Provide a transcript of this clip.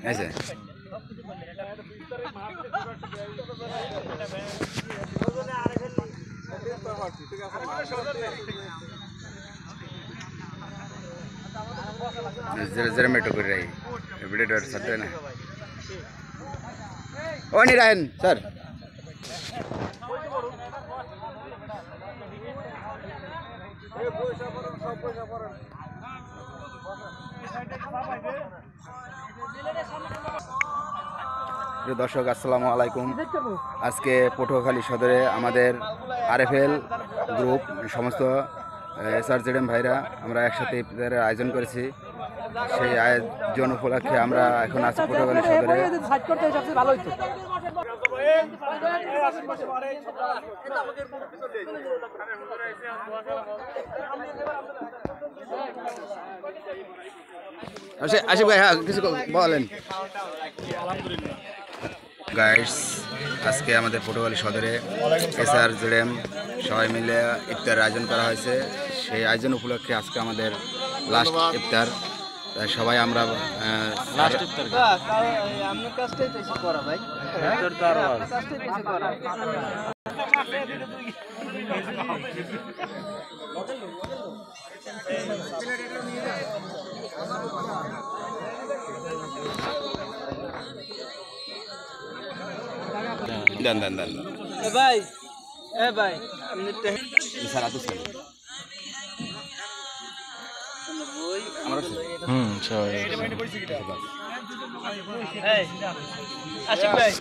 আচ্ছা जरा मेट्रो कर रही एवरी डर सत्य ना ओ नहीं रायन सर दर्शक अस्सलामु आलाइकुम आज के पटुयाखाली सदरे आमादेर आरएफएल ग्रुप समस्त एसआरजेडएम भाईरा আমরা একসাথে ইফতারের আয়োজন করেছি সেই আয়োজন উপলক্ষে আমরা এখন আছি পটুয়াখালী সদরে সাইড করতে সবচেয়ে ভালো হইতো আশিক ভাই হ্যাঁ কিছু বলেন আলহামদুলিল্লাহ গাইস আজকে আমাদের পটুয়াখালী সদরে এসআরজেডএম সবাই মিলে ইফতার আয়োজন করা হয়েছে সেই আয়োজন উপলক্ষে আজকে আমাদের লাস্ট ইফতার সবাই আমরা লাস্ট ইফতার আমরা কাজটাই বেশি করা ভাই ইফতার তো আর কাজটাই বেশি করা Dan भाई हमने सारा तो सही आशिक भाई